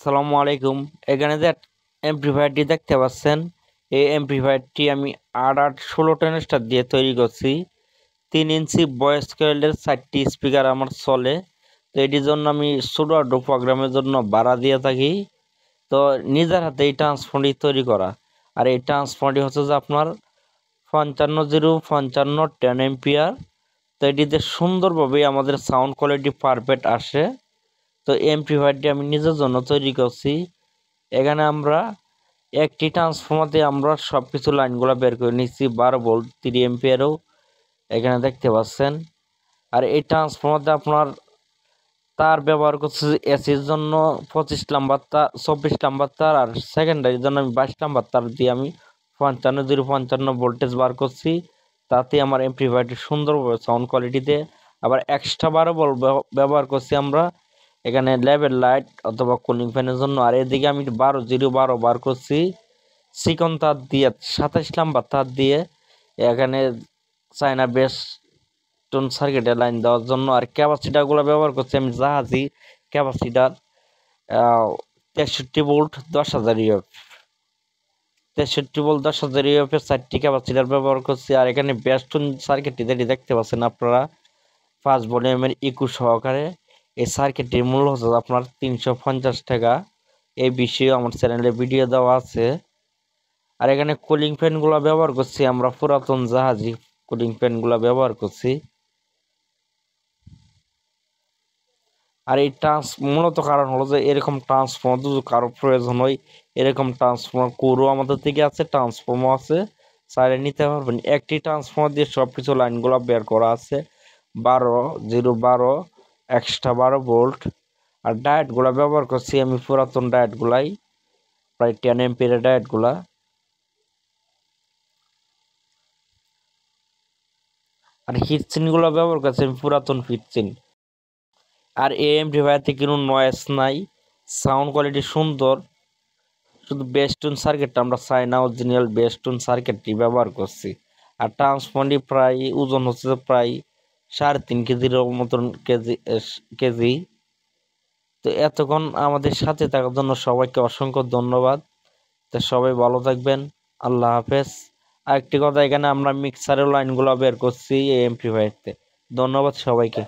আসসালামু আলাইকুম। এখানে যে এমপ্লিফায়ারটি দেখতে পাচ্ছেন, এই এমপ্লিফায়ারটি আমি 8/8 ট্রানজিস্টর দিয়ে তৈরি করছি। 3 ইঞ্চি ভয়েস কয়েলের 4টি স্পিকার আমার চলে। তো এটির জন্য আমি ছোটো প্রোগ্রামের জন্য ভাড়া দিয়ে থাকি। তো নিজের হাতে এই ট্রান্সফর্মটি তৈরি করা। আর এই ট্রান্সফর্মটি হচ্ছে যে আপনার 55 0 55 10 এম্পিয়ার। তো এটিতে সুন্দরভাবে আমাদের সাউন্ড কোয়ালিটি পারফেক্ট আসে। তো এমপ্লিফায়ারটি আমি নিজের জন্য তৈরি করছি। এখানে আমরা একটি ট্রান্সফর্মারতে আমরা সব কিছু লাইনগুলো বের করে নিচ্ছি। 12 ভোল্ট 3 এম্পিয়ারও এখানে দেখতে পাচ্ছেন। আর এই ট্রান্সফর্মারতে আপনার তার ব্যবহার করছি এসির জন্য 25 নাম্বার তার, 24 নাম্বার তার, আর সেকেন্ডারির জন্য আমি 22 নাম্বার তার দিয়ে আমি 55 0 55 ভোল্টেজ বার করছি। তাতে আমার এমপ্লিফায়ারটি সুন্দরভাবে সাউন্ড কোয়ালিটিতে। আবার এক্সট্রা 12 ভোল্ট ব্যবহার করছি আমরা এখানে লেভেল লাইট অথবা কুলিং ফ্যানের জন্য। আর এদিকে আমি 12 0 12 বার করছি চিকন তার দিয়ে, 27 নাম্বার তার দিয়ে এখানে চায়না বেস টোন সার্কিটের লাইন দেওয়ার জন্য। আর ক্যাপাসিটারগুলো ব্যবহার করছি আমি জাহাজি ক্যাপাসিটার 63 ভোল্ট 10,000 ইউএফ, 63 ভোল্ট 10,000 ইউএফের 4টি ক্যাপাসিটার ব্যবহার করছি। আর এখানে বেস টোন সার্কিটটি যেটি দেখতে পাচ্ছেন আপনারা 5 ভলিউমের ইকু সহকারে, এই সার্কিটটির মূল্য হচ্ছে আপনার 350 টাকা। এই বিষয়ে আমার চ্যানেলে ভিডিও দেওয়া আছে। আর এখানে কুলিং ফ্যানগুলো ব্যবহার করছি আমরা পুরাতন জাহাজি কুলিং ফ্যানগুলো ব্যবহার করছি। আর এই মূলত কারণ হলো যে এরকম ট্রান্সফর্মার যদি কারো প্রয়োজন হয়, এরকম ট্রান্সফর্মার কোরও আমাদের থেকে আছে, ট্রান্সফর্মার আছে, চাইলে নিতে পারবেন। একটি ট্রান্সফর্মার দিয়ে সব কিছু লাইনগুলো বের করা আছে। 12 0 12 এক্সট্রা 12 ভোল্ট। আর ডায়েটগুলো ব্যবহার করছি আমি পুরাতন ডায়েটগুলাই, প্রায় 10 এম্পিয়ারের ডায়েটগুলা। আর হিটসিনগুলো ব্যবহার করছি আমি পুরাতন হিটসিন। আর এই এমপ্লিফায়ারতে কোনো নয়েজ নাই, সাউন্ড কোয়ালিটি সুন্দর। শুধু বেস্টুন সার্কিটটা আমরা চাইনা অরিজিনাল বেস্টুন সার্কিটটি ব্যবহার করছি। আর ট্রান্সফর্মারটি প্রায় ওজন হচ্ছে প্রায় 3.5 কেজির মতন কেজি। তো এতক্ষণ আমাদের সাথে থাকার জন্য সবাইকে অসংখ্য ধন্যবাদ। তো সবাই ভালো থাকবেন, আল্লাহ হাফেজ। আরেকটি কথা, এখানে আমরা মিক্সারের লাইনগুলো বের করছি এই এমপ্লিফায়ারতে। ধন্যবাদ সবাইকে।